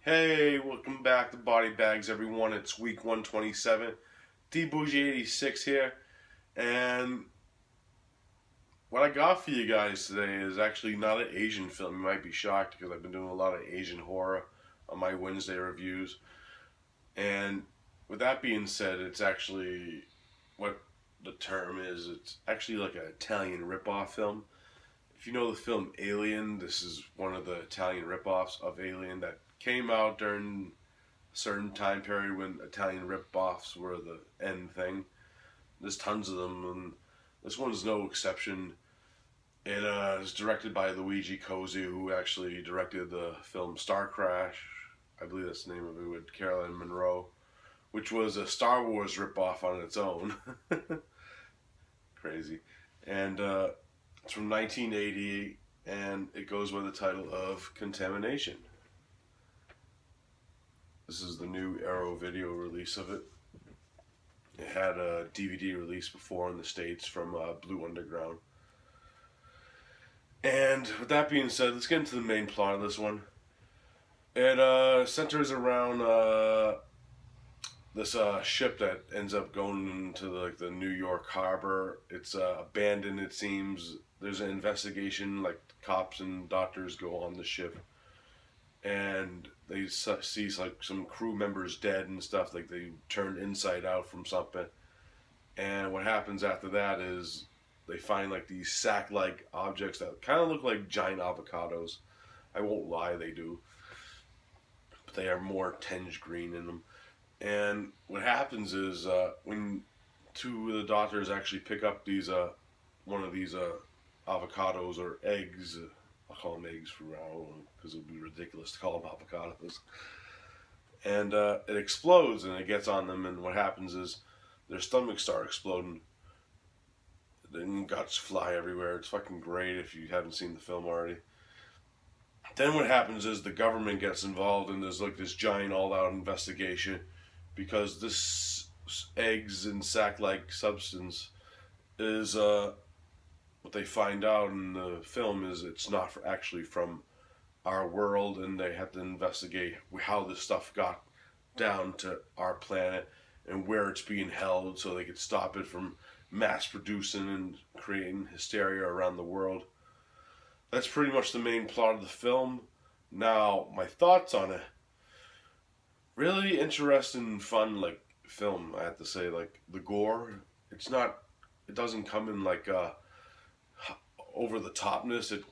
Hey, welcome back to Body Bags, everyone. It's week 127. Bourgie86 here. And what I got for you guys today is actually not an Asian film. You might be shocked because I've been doing a lot of Asian horror on my Wednesday reviews. And with that being said, it's actually what the term is. It's actually like an Italian ripoff film. If you know the film Alien, this is one of the Italian ripoffs of Alien that came out during a certain time period when Italian ripoffs were the end thing. There's tons of them, and this one's no exception. It is directed by Luigi 86, who actually directed the film Star Crash. I believe that's the name of it, with Carolyn Monroe, which was a Star Wars ripoff on its own. Crazy. And it's from 1980, and it goes by the title of Contamination. This is the new Arrow video release of it. It had a DVD release before in the States from Blue Underground. And with that being said, let's get into the main plot of this one. It centers around this ship that ends up going into the New York harbor. It's abandoned, it seems. There's an investigation, like cops and doctors go on the ship, and they see like some crew members dead and stuff, like they turned inside out from something. And what happens after that is they find like these sack-like objects that kind of look like giant avocados. I won't lie, they do, but they are more tinged green in them. And what happens is when two of the doctors actually pick up these one of these avocados or eggs. I'll call them eggs for now because it would be ridiculous to call them avocados. And it explodes and it gets on them, and what happens is their stomachs start exploding. Then guts fly everywhere. It's fucking great if you haven't seen the film already. Then what happens is the government gets involved, and there's like this giant all-out investigation because this eggs and sack-like substance is what they find out in the film is it's not actually from our world, and they have to investigate how this stuff got down to our planet and where it's being held so they could stop it from mass producing and creating hysteria around the world. That's pretty much the main plot of the film. Now, my thoughts on it. Really interesting, fun, like, film, I have to say. Like, the gore, it doesn't come in like over the topness. It's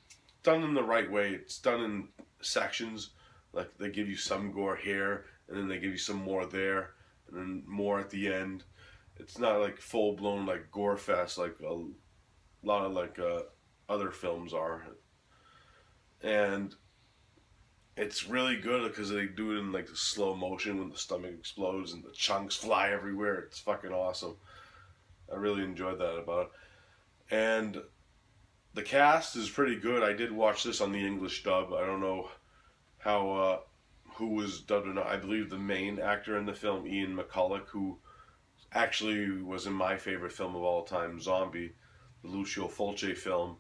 done in the right way. It's done in sections. Like they give you some gore here, and then they give you some more there, and then more at the end. It's not like full blown like gore fest like a lot of like other films are. And it's really good because they do it in like the slow motion when the stomach explodes and the chunks fly everywhere. It's fucking awesome. I really enjoyed that about it. And the cast is pretty good. I did watch this on the English dub. I don't know how who was dubbed or not. I believe the main actor in the film, Ian McCulloch, who actually was in my favorite film of all time, Zombie, the Lucio Fulci film.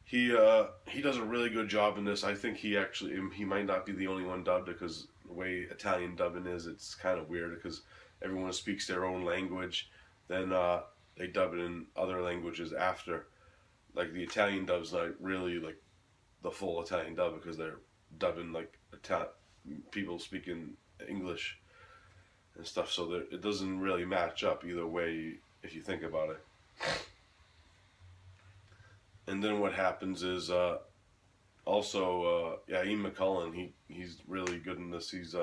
He does a really good job in this. I think he might not be the only one dubbed because the way Italian dubbing is, it's kind of weird because everyone speaks their own language. Then they dub it in other languages after. Like the Italian dub's not really like the full Italian dub because they're dubbing like people speaking English and stuff, so it doesn't really match up either way if you think about it. And then what happens is also Ian McCulloch, he's really good in this. He's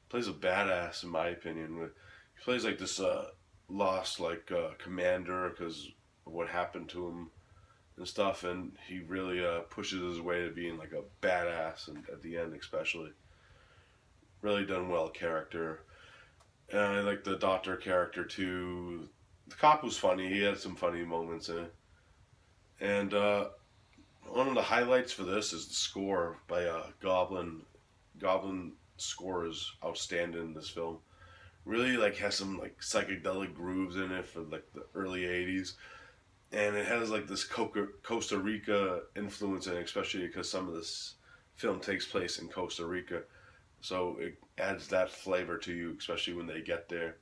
plays a badass in my opinion. He plays like this lost like commander because of what happened to him and stuff, and he really pushes his way to being like a badass, and at the end especially. Really done well character. And I like the doctor character too. The cop was funny. He had some funny moments in it. And one of the highlights for this is the score by Goblin. Goblin score is outstanding in this film. Really like has some like psychedelic grooves in it for like the early 80s. And it has like this Costa Rica influence in it, especially because some of this film takes place in Costa Rica. so it adds that flavor to you, especially when they get there.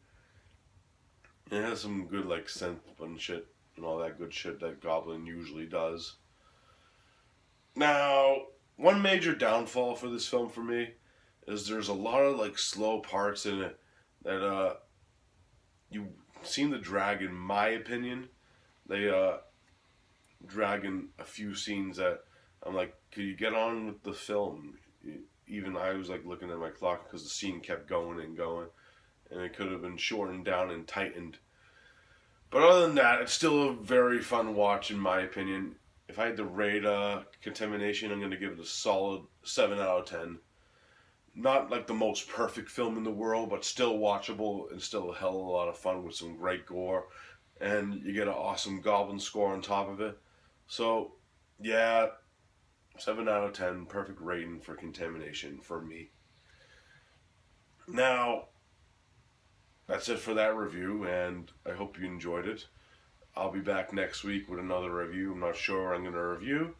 And it has some good like synth and shit and all that good shit that Goblin usually does. Now, one major downfall for this film for me is there's a lot of like slow parts in it that you seem to drag, in my opinion. They drag in a few scenes that I'm like, could you get on with the film? Even I was like looking at my clock because the scene kept going and going, and it could have been shortened down and tightened. But other than that, it's still a very fun watch in my opinion. If I had to rate Contamination, I'm going to give it a solid 7 out of 10. Not like the most perfect film in the world, but still watchable and still a hell of a lot of fun with some great gore. And you get an awesome Goblin score on top of it. So, yeah, 7 out of 10, perfect rating for Contamination for me. Now, that's it for that review, and I hope you enjoyed it. I'll be back next week with another review. I'm not sure what I'm going to review,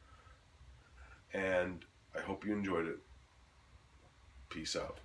and I hope you enjoyed it. Peace out.